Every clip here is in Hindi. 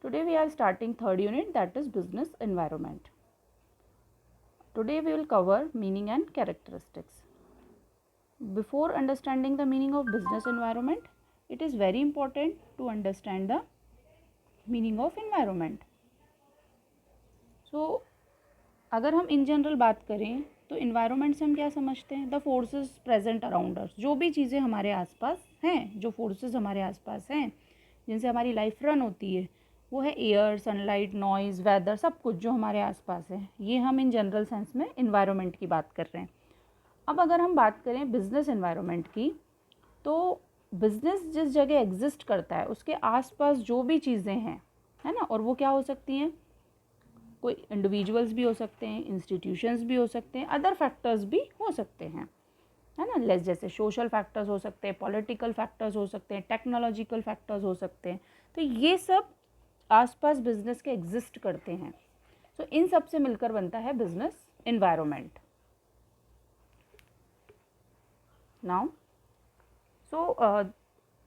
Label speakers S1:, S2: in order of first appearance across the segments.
S1: Today we are starting third unit, that is business environment. Today we will cover meaning and characteristics. Before understanding the meaning of business environment, it is very important to understand the meaning of environment. So अगर हम इन जनरल बात करें तो इन्वायरमेंट से हम क्या समझते हैं? The forces present around us, जो भी चीज़ें हमारे आसपास हैं, जो फोर्सेस हमारे आसपास हैं जिनसे हमारी लाइफ रन होती है, वो है एयर, सनलाइट, नॉइज़, वेदर, सब कुछ जो हमारे आसपास है, ये हम इन जनरल सेंस में इन्वायरमेंट की बात कर रहे हैं. अब अगर हम बात करें बिजनेस इन्वायरमेंट की, तो बिजनेस जिस जगह एग्जिस्ट करता है उसके आसपास जो भी चीज़ें हैं, है ना, और वो क्या हो सकती हैं? कोई इंडिविजुअल्स भी हो सकते हैं, इंस्टीट्यूशंस भी हो सकते हैं, अदर फैक्टर्स भी हो सकते हैं, है ना. लेस जैसे सोशल फैक्टर्स हो सकते हैं, पॉलिटिकल फैक्टर्स हो सकते हैं, टेक्नोलॉजिकल फैक्टर्स हो सकते हैं. तो ये सब आसपास बिजनेस के एग्जिस्ट करते हैं. तो इन सब से मिलकर बनता है business environment. Now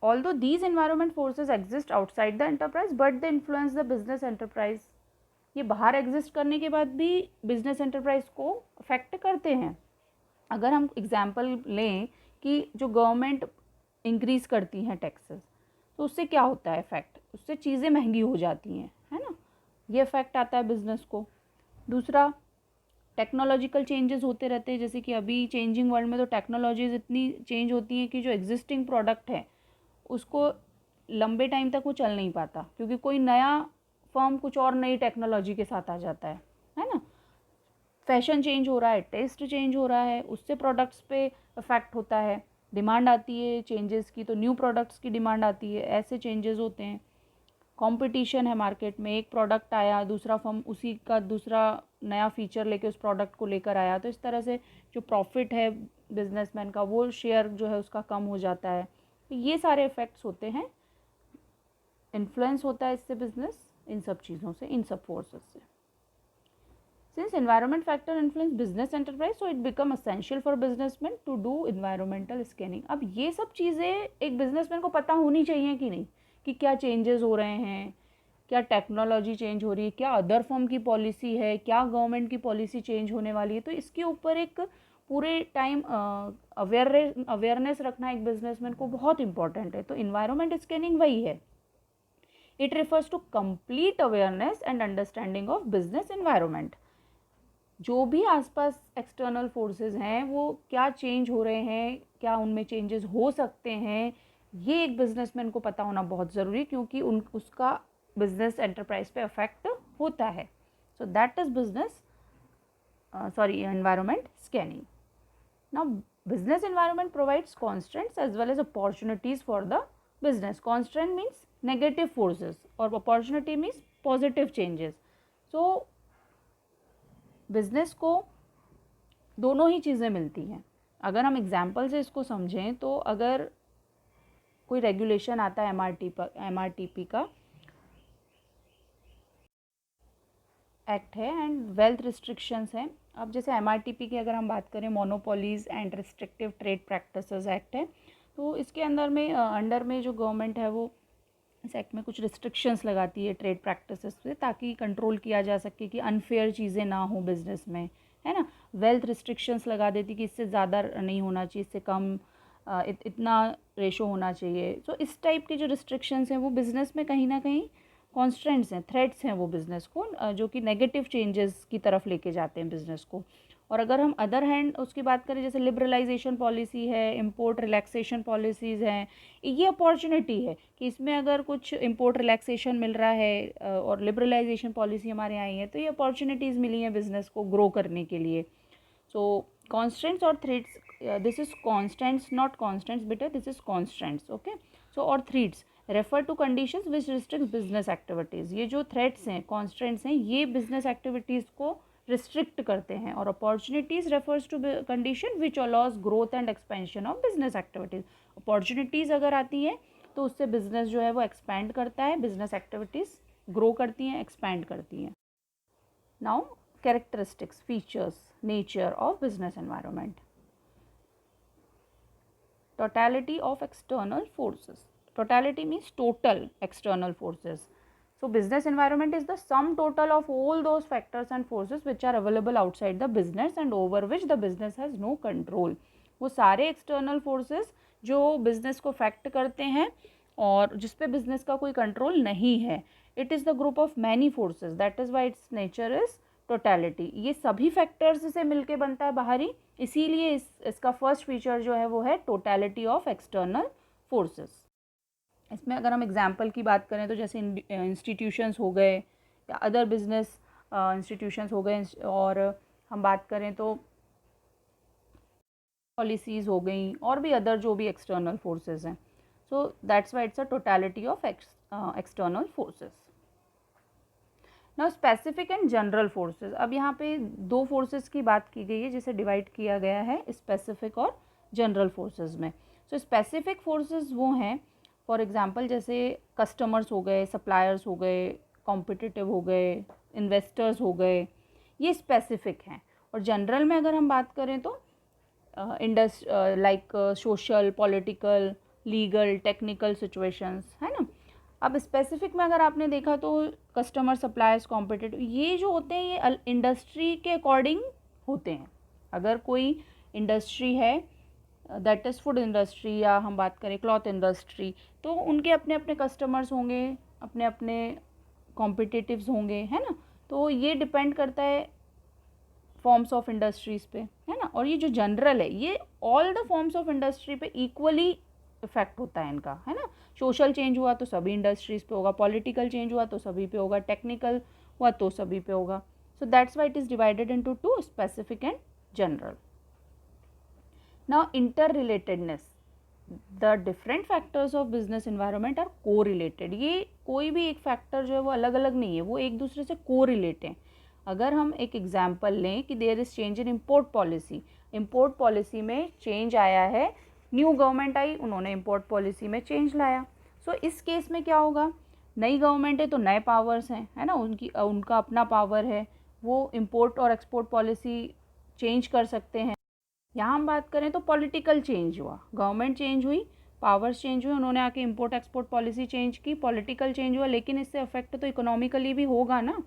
S1: although these environment forces exist outside the enterprise but they influence the business enterprise. ये बाहर एग्जिस्ट करने के बाद भी बिजनेस एंटरप्राइज को अफेक्ट करते हैं. अगर हम एग्जांपल लें कि जो गवर्नमेंट इंक्रीज़ करती हैं टैक्सेस, तो उससे क्या होता है इफेक्ट? उससे चीज़ें महंगी हो जाती हैं, है ना. ये इफेक्ट आता है बिजनेस को. दूसरा, टेक्नोलॉजिकल चेंजेस होते रहते हैं. जैसे कि अभी चेंजिंग वर्ल्ड में तो टेक्नोलॉजीज इतनी चेंज होती हैं कि जो एग्जिस्टिंग प्रोडक्ट है उसको लंबे टाइम तक वो चल नहीं पाता, क्योंकि कोई नया फर्म कुछ और नई टेक्नोलॉजी के साथ आ जाता है ना. फैशन चेंज हो रहा है, टेस्ट चेंज हो रहा है, उससे प्रोडक्ट्स पे इफेक्ट होता है. डिमांड आती है चेंजेस की, तो न्यू प्रोडक्ट्स की डिमांड आती है, ऐसे चेंजेस होते हैं. कंपटीशन है मार्केट में, एक प्रोडक्ट आया, दूसरा फर्म उसी का दूसरा नया फीचर लेके उस प्रोडक्ट को लेकर आया, तो इस तरह से जो प्रॉफिट है बिजनेसमैन का, वो शेयर जो है उसका कम हो जाता है. तो ये सारे इफ़ेक्ट्स होते हैं, इन्फ्लुएंस होता है इससे बिजनेस, इन सब चीज़ों से, इन सब फोर्सेस से. Since environment factor influence business enterprise, so it become essential for businessmen to do environmental scanning. अब ये सब चीज़ें एक बिजनेसमैन को पता होनी चाहिए कि नहीं, कि क्या चेंजेस हो रहे हैं, क्या टेक्नोलॉजी चेंज हो रही है, क्या अदर फर्म की पॉलिसी है, क्या गवर्नमेंट की पॉलिसी चेंज होने वाली है. तो इसके ऊपर एक पूरे टाइम अवेयरनेस रखना एक बिजनेसमैन को बहुत इंपॉर्टेंट है. तो इन्वायरमेंट स्कैनिंग वही है. It refers to complete awareness and understanding of business environment. जो भी आसपास एक्सटर्नल फोर्सेस हैं वो क्या चेंज हो रहे हैं, क्या उनमें चेंजेस हो सकते हैं, ये एक बिजनेसमैन को पता होना बहुत ज़रूरी, क्योंकि उसका बिजनेस एंटरप्राइज पे अफेक्ट होता है. So that is business environment scanning. Now business environment provides constraints as well as opportunities for the business. Constraint means negative forces or opportunity means positive changes. So business को दोनों ही चीज़ें मिलती हैं. अगर हम एग्जांपल से इसको समझें तो अगर कोई रेगुलेशन आता है MRTP का एक्ट है एंड वेल्थ रिस्ट्रिक्शंस हैं. अब जैसे MRTP की अगर हम बात करें, monopolies and restrictive trade practices act है, तो इसके अंडर में जो गवर्नमेंट है वो इस एक्ट में कुछ रिस्ट्रिक्शंस लगाती है ट्रेड प्रैक्टिसेस पे, ताकि कंट्रोल किया जा सके कि अनफेयर चीज़ें ना हो बिज़नेस में, है ना. वेल्थ रिस्ट्रिक्शंस लगा देती कि इससे ज़्यादा नहीं होना चाहिए, इससे कम इतना रेशो होना चाहिए. तो इस टाइप के जो रिस्ट्रिक्शंस हैं वो बिज़नेस में कहीं ना कहीं कॉन्स्ट्रेंट्स हैं, थ्रेट्स हैं वो बिज़नेस को, जो कि नेगेटिव चेंजेस की तरफ लेके जाते हैं बिज़नेस को. और अगर हम अदर हैंड उसकी बात करें, जैसे लिबरलाइजेशन पॉलिसी है, इंपोर्ट रिलैक्सेशन पॉलिसीज़ हैं, ये अपॉर्चुनिटी है कि इसमें अगर कुछ इंपोर्ट रिलैक्सेशन मिल रहा है और लिबरलाइजेशन पॉलिसी हमारे यहाँ आई है, तो ये अपॉर्चुनिटीज़ मिली हैं बिज़नेस को ग्रो करने के लिए. सो कॉन्स्टेंट्स और threats, this is constants not constants बेटा, दिस इज़ कॉन्स्टेंट्स, ओके. सो और threats refer to conditions which restrict business activities. ये जो थ्रेट्स हैं, कॉन्स्टेंट्स हैं, ये बिजनेस एक्टिविटीज़ को रिस्ट्रिक्ट करते हैं. और opportunities refers to condition which allows growth and expansion of business activities. Opportunities अगर आती हैं तो उससे बिजनेस जो है वो एक्सपैंड करता है, बिजनेस एक्टिविटीज़ ग्रो करती हैं, एक्सपैंड करती हैं. Now characteristics, features, nature of business environment. Totality of external forces. Totality means total external forces. So business environment is the sum total of all those factors and forces which are available outside the business and over which the business has no control. वो सारे external forces जो business को affect करते हैं और जिस पे business का कोई control नहीं है. It is the group of many forces. That is why its nature is totality. ये सभी factors से मिलके बनता है बाहरी, इसीलिए इसका फर्स्ट फीचर जो है वो है totality of external forces. इसमें अगर हम एग्जाम्पल की बात करें तो जैसे इंस्टीट्यूशंस हो गए या अदर बिजनेस इंस्टीट्यूशंस हो गए, और हम बात करें तो पॉलिसीज़ हो गई और भी अदर जो भी एक्सटर्नल फोर्सेस हैं. सो that's why it's a totality of external forces. Now specific and general forces. अब यहाँ पे दो फोर्सेस की बात की गई है जिसे डिवाइड किया गया है स्पेसिफिक और जनरल फोर्सेस में. सो स्पेसिफिक फोर्सेस वो हैं, फॉर एग्जांपल जैसे कस्टमर्स हो गए, सप्लायर्स हो गए, कॉम्पिटिटिव हो गए, इन्वेस्टर्स हो गए, ये स्पेसिफिक हैं. और जनरल में अगर हम बात करें तो like social, political, legal, technical situations, है ना. अब स्पेसिफिक में अगर आपने देखा तो कस्टमर, सप्लायर्स, कॉम्पिटिटिव, ये जो होते हैं ये इंडस्ट्री के अकॉर्डिंग होते हैं. अगर कोई इंडस्ट्री है दैट इज़ फूड इंडस्ट्री या हम बात करें क्लॉथ इंडस्ट्री, तो उनके अपने अपने कस्टमर्स होंगे, अपने अपने कॉम्पिटिटिव्स होंगे, है ना. तो ये डिपेंड करता है फॉर्म्स ऑफ इंडस्ट्रीज़ पे, है ना. और ये जो जनरल है ये all the forms of industry पे इक्वली इफेक्ट होता है इनका, है ना. सोशल चेंज हुआ तो सभी इंडस्ट्रीज़ पे होगा, पॉलिटिकल चेंज हुआ तो सभी पे होगा, टेक्निकल हुआ तो सभी पे होगा. सो that's why it is divided into two, specific and general. Now interrelatedness, the different factors of business environment are co-related. ये कोई भी एक फैक्टर जो है वो अलग अलग नहीं है, वो एक दूसरे से co-relate हैं. अगर हम एक एग्जाम्पल लें कि there is change in import policy, import policy में चेंज आया है, न्यू गवर्नमेंट आई, उन्होंने इम्पोर्ट पॉलिसी में चेंज लाया. सो इस केस में क्या होगा, नई गवर्नमेंट है तो नए पावर्स हैं, है ना, उनका अपना पावर है, वो इम्पोर्ट और एक्सपोर्ट पॉलिसी चेंज कर सकते हैं. यहाँ हम बात करें तो पॉलिटिकल चेंज हुआ, गवर्नमेंट चेंज हुई, पावर्स चेंज हुए, उन्होंने आके इंपोर्ट एक्सपोर्ट पॉलिसी चेंज की, पॉलिटिकल चेंज हुआ, लेकिन इससे अफेक्ट तो इकोनॉमिकली भी होगा ना.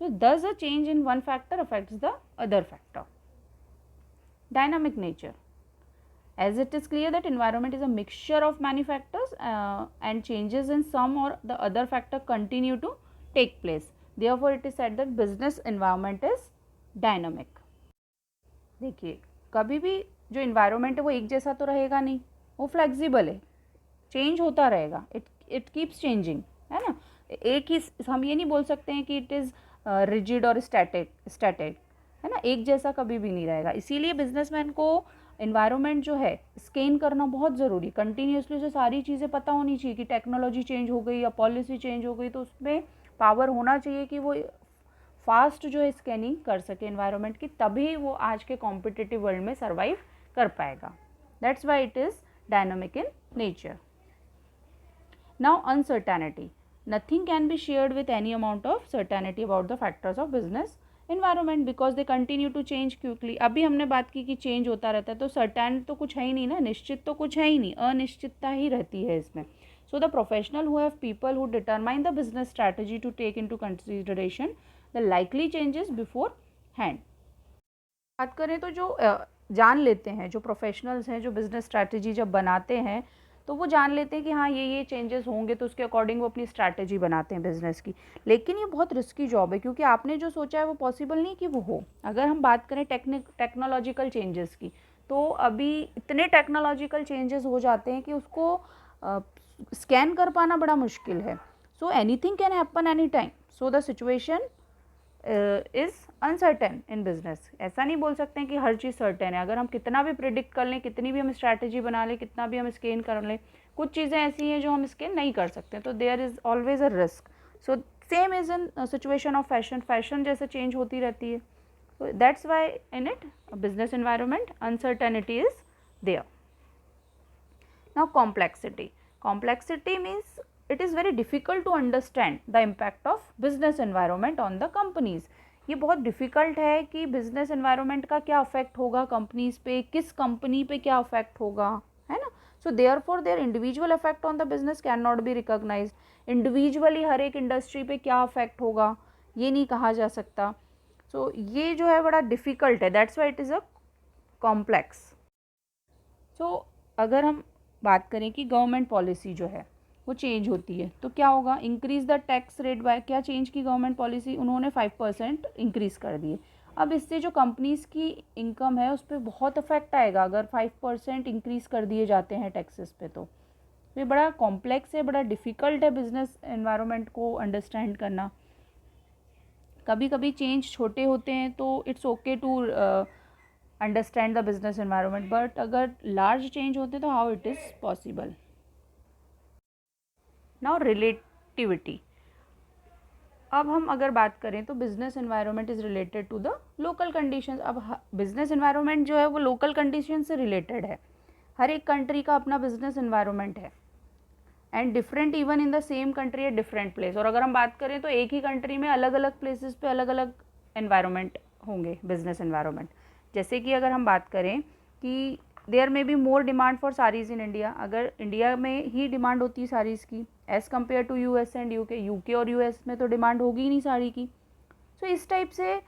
S1: सो दस a change in one factor affects the other factor. Dynamic nature, as it is clear that environment is a mixture of many factors and changes in some or the other factor continue to take place. Therefore, it is said that business environment is dynamic. देखिए कभी भी जो इन्वायरमेंट है वो एक जैसा तो रहेगा नहीं, वो फ्लेक्सिबल है, चेंज होता रहेगा, इट कीप्स चेंजिंग, है ना. एक ही, हम ये नहीं बोल सकते हैं कि इट इज़ रिजिड और स्टैटिक, है ना, एक जैसा कभी भी नहीं रहेगा. इसीलिए बिजनेसमैन को इन्वायरमेंट जो है स्कैन करना बहुत ज़रूरी, कंटिन्यूसली उसे सारी चीज़ें पता होनी चाहिए कि टेक्नोलॉजी चेंज हो गई या पॉलिसी चेंज हो गई, तो उसमें पावर होना चाहिए कि वो फास्ट जो है स्कैनिंग कर सके एनवायरनमेंट की, तभी वो आज के कॉम्पिटिटिव वर्ल्ड में सर्वाइव कर पाएगा. That's why it is dynamic in nature. Now uncertainty, nothing can be shared with any amount of certainty about the factors of business environment because they continue to change quickly. अभी हमने बात की कि चेंज होता रहता है, तो सर्टेन तो कुछ है ही नहीं ना, निश्चित तो कुछ है ही नहीं, अनिश्चितता ही रहती है इसमें. So the professional who have people who determine the business strategy to take into consideration the likely changes beforehand. बात करें तो जो जान लेते हैं, जो प्रोफेशनल्स हैं, जो बिजनेस स्ट्रैटेजी जब बनाते हैं तो वो जान लेते हैं कि हाँ ये चेंजेस होंगे, तो उसके अकॉर्डिंग वो अपनी स्ट्रैटेजी बनाते हैं बिजनेस की. लेकिन ये बहुत रिस्की जॉब है क्योंकि आपने जो सोचा है वो पॉसिबल नहीं कि वो हो. अगर हम बात करें टेक्नोलॉजिकल चेंजेस की, तो अभी इतने टेक्नोलॉजिकल चेंजेस हो जाते हैं कि उसको स्कैन कर पाना बड़ा मुश्किल है. So anything can happen any time. So the situation is uncertain in business. ऐसा नहीं बोल सकते हैं कि हर चीज़ सर्टेन है. अगर हम कितना भी प्रिडिक्ट कर लें, कितनी भी हम स्ट्रैटेजी बना लें, कितना भी हम स्कैन कर लें, कुछ चीज़ें ऐसी हैं जो हम स्कैन नहीं कर सकते, तो there is always a risk. So same is in situation of fashion जैसे चेंज होती रहती है. So that's why in it business environment uncertainty is there. Now complexity means it is very difficult to understand the impact of business environment on the companies. ये बहुत डिफ़िकल्ट है कि बिजनेस एनवायरनमेंट का क्या अफेक्ट होगा कंपनीज़ पे, किस कंपनी पे क्या अफेक्ट होगा, है ना. So therefore their individual effect on the business cannot be recognised. Individually हर एक इंडस्ट्री पे क्या इफेक्ट होगा ये नहीं कहा जा सकता. सो ये जो है बड़ा डिफ़िकल्ट है, that's why it is a complex. So अगर हम बात करें कि गवर्नमेंट पॉलिसी जो है वो चेंज होती है तो क्या होगा, increase the tax rate by, क्या चेंज की गवर्नमेंट पॉलिसी, उन्होंने 5% इंक्रीज़ कर दिए. अब इससे जो कंपनीज़ की इनकम है उस पर बहुत इफेक्ट आएगा अगर 5% इंक्रीज़ कर दिए जाते हैं टैक्सेस पे. तो ये बड़ा कॉम्प्लेक्स है, बड़ा डिफ़िकल्ट है बिजनेस एनवायरनमेंट को अंडरस्टैंड करना. कभी कभी चेंज छोटे होते हैं तो it's okay to understand the business environment, but अगर लार्ज चेंज होते तो how it is possible. Now relativity. अब हम अगर बात करें तो business environment is related to the local conditions. अब बिजनेस एनवायरनमेंट जो है वो लोकल कंडीशन से रिलेटेड है. हर एक कंट्री का अपना बिजनेस एनवायरनमेंट है and different even in the same country at different place. और अगर हम बात करें तो एक ही कंट्री में अलग अलग प्लेसेस पे अलग अलग एनवायरनमेंट होंगे, बिजनेस एनवायरनमेंट. जैसे कि अगर हम बात करें कि देयर में be more demand for saris in India, अगर इंडिया में ही डिमांड होती है साड़ीज़ की as compare to US and UK. UK और यूएस में तो डिमांड होगी ही नहीं साड़ी की. सो इस टाइप से